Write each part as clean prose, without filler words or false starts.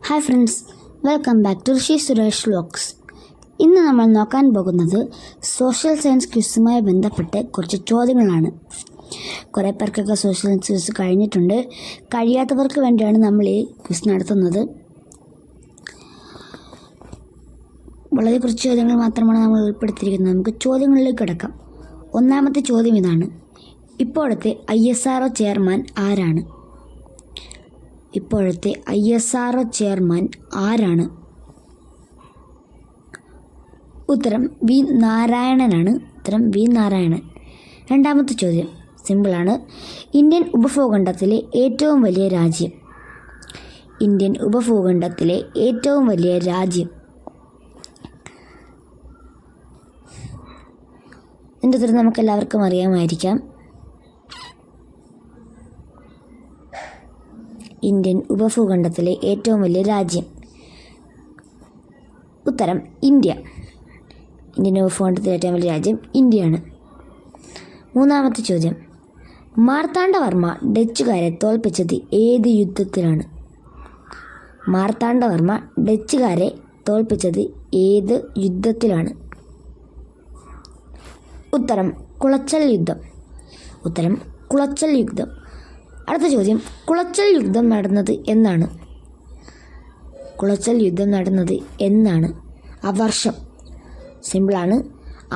Hi friends, welcome back to Rishi Suresh vlogs. ഇന്ന് നമ്മൾ നോക്കാൻ പോകുന്നത് സോഷ്യൽ സയൻസ് ക്വിസുമായി ബന്ധപ്പെട്ട് കുറച്ച് ചോദ്യങ്ങളാണ്. കുറേ പേർക്കൊക്കെ സോഷ്യൽ സയൻസ് ക്വിസ് കഴിഞ്ഞിട്ടുണ്ട്. കഴിയാത്തവർക്ക് വേണ്ടിയാണ് നമ്മൾ ഈ ക്വിസ് നടത്തുന്നത്. വളരെ കുറച്ച് ചോദ്യങ്ങൾ മാത്രമാണ് നമ്മൾ ഉൾപ്പെടുത്തിയിരിക്കുന്നത്. നമുക്ക് ചോദ്യങ്ങളിലേക്ക് കിടക്കാം. ഒന്നാമത്തെ ചോദ്യം ഇതാണ്: ഇപ്പോഴത്തെ ISRO ചെയർമാൻ ആരാണ്? ഇപ്പോഴത്തെ ISRO ചെയർമാൻ ആരാണ്? ഉത്തരം വി നാരായണനാണ്. ഉത്തരം വി നാരായണൻ. രണ്ടാമത്തെ ചോദ്യം സിമ്പിളാണ്. ഇന്ത്യൻ ഉപഭൂഖണ്ഡത്തിലെ ഏറ്റവും വലിയ രാജ്യം? ഇന്ത്യൻ ഉപഭൂഖണ്ഡത്തിലെ ഏറ്റവും വലിയ രാജ്യം? ഇതിൻ്റെ ഉത്തരം നമുക്കെല്ലാവർക്കും അറിയാമായിരിക്കാം. ഇന്ത്യൻ ഉപഭൂഖണ്ഡത്തിലെ ഏറ്റവും വലിയ രാജ്യം. ഉത്തരം ഇന്ത്യ. ഇന്ത്യൻ ഉപഭൂഖണ്ഡത്തിലെ ഏറ്റവും വലിയ രാജ്യം ഇന്ത്യയാണ്. മൂന്നാമത്തെ ചോദ്യം: മാർത്താണ്ഡവർമ്മ ഡച്ചുകാരെ തോൽപ്പിച്ചത് ഏത് യുദ്ധത്തിലാണ്? മാർത്താണ്ഡവർമ്മ ഡച്ചുകാരെ തോൽപ്പിച്ചത് ഏത് യുദ്ധത്തിലാണ്? ഉത്തരം കുളച്ചൽ യുദ്ധം. ഉത്തരം കുളച്ചൽ യുദ്ധം. അടുത്ത ചോദ്യം: കുളച്ചൽ യുദ്ധം നടന്നത് എന്നാണ്? കുളച്ചൽ യുദ്ധം നടന്നത് എന്നാണ്? ആ വർഷം സിമ്പിളാണ്.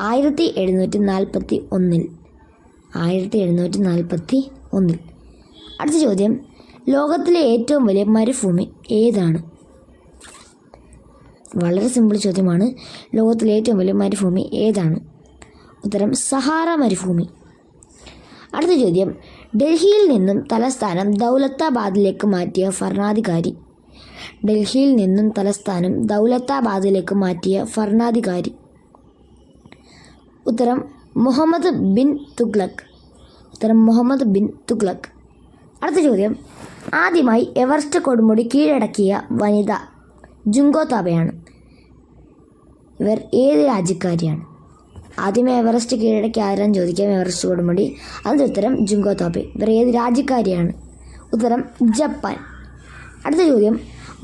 1741. 1741. അടുത്ത ചോദ്യം: ലോകത്തിലെ ഏറ്റവും വലിയ മരുഭൂമി ഏതാണ്? വളരെ സിമ്പിൾ ചോദ്യമാണ്. ലോകത്തിലെ ഏറ്റവും വലിയ മരുഭൂമി ഏതാണ്? ഉത്തരം സഹാറ മരുഭൂമി. അടുത്ത ചോദ്യം: ഡൽഹിയിൽ നിന്നും തലസ്ഥാനം ദൗലത്താബാദിലേക്ക് മാറ്റിയ ഭരണാധികാരി? ഡൽഹിയിൽ നിന്നും തലസ്ഥാനം ദൗലത്താബാദിലേക്ക് മാറ്റിയ ഭരണാധികാരി? ഉത്തരം മുഹമ്മദ് ബിൻ തുഗ്ലക്. ഉത്തരം മുഹമ്മദ് ബിൻ തുഗ്ലക്. അടുത്ത ചോദ്യം: ആദ്യമായി എവറസ്റ്റ് കൊടുമുടി കീഴടക്കിയ വനിത ജുങ്കോ താബെയാണ്. ഇവർ ഏത് രാജ്യക്കാരിയാണ്? ആദ്യമേ എവറസ്റ്റ് കീഴടക്കി ആരാൻ ചോദിക്കാം. എവറസ്റ്റ് കൊടുമുടി. അതിൻ്റെ ഉത്തരം ജുങ്കോ താബെ. ഇവർ ഏത് രാജ്യക്കാരിയാണ്? ഉത്തരം ജപ്പാൻ. അടുത്ത ചോദ്യം: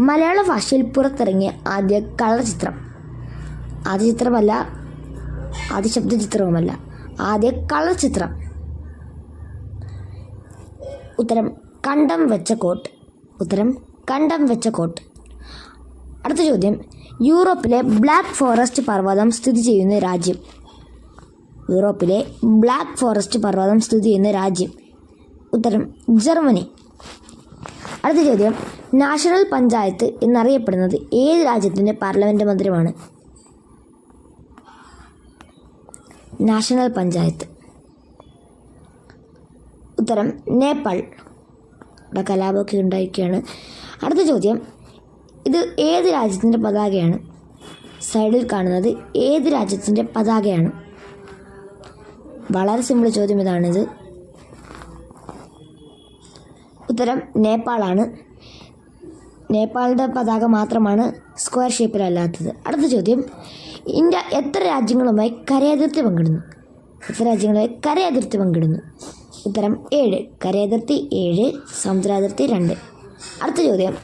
മലയാള ഭാഷയിൽ പുറത്തിറങ്ങിയ ആദ്യ കളർ ചിത്രം? ആദ്യ ചിത്രമല്ല, ആദ്യ ശബ്ദചിത്രവുമല്ല, ആദ്യ കളർ ചിത്രം. ഉത്തരം കണ്ടം വെച്ച കോട്ട്. ഉത്തരം കണ്ടം വെച്ച കോട്ട്. അടുത്ത ചോദ്യം: യൂറോപ്പിലെ ബ്ലാക്ക് ഫോറസ്റ്റ് പർവ്വതം സ്ഥിതി ചെയ്യുന്ന രാജ്യം? യൂറോപ്പിലെ ബ്ലാക്ക് ഫോറസ്റ്റ് പർവ്വതം സ്ഥിതി ചെയ്യുന്ന രാജ്യം? ഉത്തരം ജർമ്മനി. അടുത്ത ചോദ്യം: നാഷണൽ പഞ്ചായത്ത് എന്നറിയപ്പെടുന്നത് ഏത് രാജ്യത്തിൻ്റെ പാർലമെൻറ്റ് മന്ദിരമാണ്? നാഷണൽ പഞ്ചായത്ത്. ഉത്തരം നേപ്പാൾ. ഇവിടെ കലാപമൊക്കെ ഉണ്ടായിരിക്കുകയാണ്. അടുത്ത ചോദ്യം: ഇത് ഏത് രാജ്യത്തിൻ്റെ പതാകയാണ്? സൈഡിൽ കാണുന്നത് ഏത് രാജ്യത്തിൻ്റെ പതാകയാണ്? വളരെ സിമ്പിൾ ചോദ്യം ഇതാണിത്. ഉത്തരം നേപ്പാളാണ്. നേപ്പാളിൻ്റെ പതാക മാത്രമാണ് സ്ക്വയർ ഷേപ്പിലല്ലാത്തത്. അടുത്ത ചോദ്യം: ഇന്ത്യ എത്ര രാജ്യങ്ങളുമായി കരയതിർത്തി പങ്കിടുന്നു? എത്ര രാജ്യങ്ങളുമായി കരയതിർത്തി പങ്കിടുന്നു? ഉത്തരം 7. കരയതിർത്തി 7, സമുദ്രാതിർത്തി 2. അടുത്ത ചോദ്യം: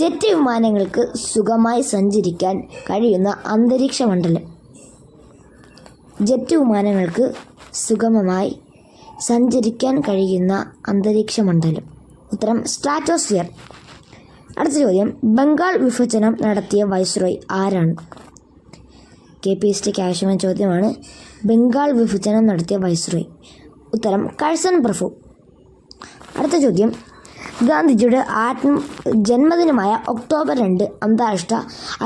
ജെറ്റ് വിമാനങ്ങൾക്ക് സുഖമായി സഞ്ചരിക്കാൻ കഴിയുന്ന അന്തരീക്ഷ മണ്ഡലം? ജെറ്റ് വിമാനങ്ങൾക്ക് സുഗമമായി സഞ്ചരിക്കാൻ കഴിയുന്ന അന്തരീക്ഷ മണ്ഡലം? ഉത്തരം സ്ട്രാറ്റോസ്ഫിയർ. അടുത്ത ചോദ്യം: ബംഗാൾ വിഭജനം നടത്തിയ വൈസ്രോയ് ആരാണ്? KPSCക്ക് ആവശ്യമായ ചോദ്യമാണ്. ബംഗാൾ വിഭജനം നടത്തിയ വൈസ്രോയ്? ഉത്തരം കഴ്സൺ പ്രഭു. അടുത്ത ചോദ്യം: ഗാന്ധിജിയുടെ ജന്മദിനമായ ഒക്ടോബർ 2 അന്താരാഷ്ട്ര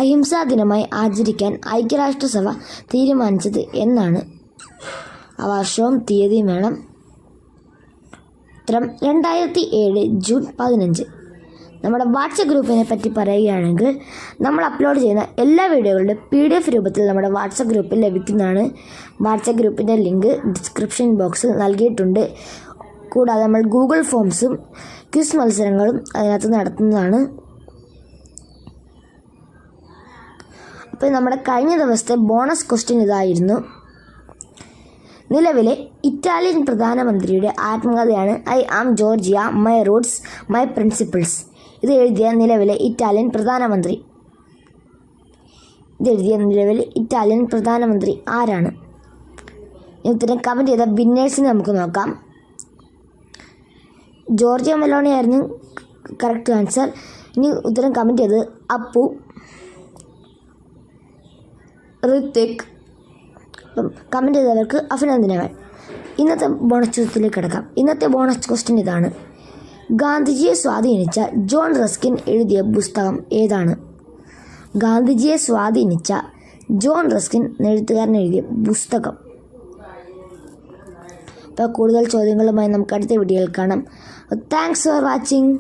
അഹിംസാ ദിനമായി ആചരിക്കാൻ ഐക്യരാഷ്ട്രസഭ തീരുമാനിച്ചത് എന്നാണ്? ആ വർഷവും തീയതിയും വേണം. ഉത്തരം 2007 ജൂൺ 15. നമ്മുടെ വാട്സപ്പ് ഗ്രൂപ്പിനെ പറ്റി പറയുകയാണെങ്കിൽ, നമ്മൾ അപ്ലോഡ് ചെയ്യുന്ന എല്ലാ വീഡിയോകളുടെ PDF രൂപത്തിൽ നമ്മുടെ വാട്സപ്പ് ഗ്രൂപ്പിൽ ലഭിക്കുന്നതാണ്. വാട്സപ്പ് ഗ്രൂപ്പിൻ്റെ ലിങ്ക് ഡിസ്ക്രിപ്ഷൻ ബോക്സിൽ നൽകിയിട്ടുണ്ട്. കൂടാതെ നമ്മൾ ഗൂഗിൾ ഫോംസും ക്വിസ് മത്സരങ്ങളും അതിനകത്ത് നടത്തുന്നതാണ്. അപ്പോൾ നമ്മുടെ കഴിഞ്ഞ ദിവസത്തെ ബോണസ് ക്വസ്റ്റ്യൻ ഇതായിരുന്നു: നിലവിലെ ഇറ്റാലിയൻ പ്രധാനമന്ത്രിയുടെ ആത്മകഥയാണ് I am Giorgia, my roots, my principles ഇത് എഴുതിയ നിലവിലെ ഇറ്റാലിയൻ പ്രധാനമന്ത്രി ആരാണ്? ഈ ഉത്തരം കമൻറ്റ് ചെയ്ത വിന്നേഴ്സിനെ നമുക്ക് നോക്കാം. ജോർജിയ മെലോണി ആയിരുന്നു കറക്റ്റ് ആൻസർ. ഇനി ഉത്തരം കമൻറ്റ് ചെയ്തത് അപ്പു, ഋത്വിക്. അപ്പം കമൻറ്റ് ചെയ്തവർക്ക് അഭിനന്ദനങ്ങൾ. ഇന്നത്തെ ബോണസ് ചോദ്യത്തിലേക്ക് കിടക്കാം. ഇന്നത്തെ ബോണസ് ക്വസ്റ്റ്യൻ ഇതാണ്: ഗാന്ധിജിയെ സ്വാധീനിച്ച ജോൺ റസ്കിൻ എഴുതിയ പുസ്തകം ഏതാണ്? ഗാന്ധിജിയെ സ്വാധീനിച്ച ജോൺ റസ്കിൻ എഴുത്തുകാരൻ എഴുതിയ പുസ്തകം. അപ്പോൾ കൂടുതൽ ചോദ്യങ്ങളുമായി നമുക്ക് അടുത്ത വീഡിയോയിൽ കാണാം. Thanks for watching.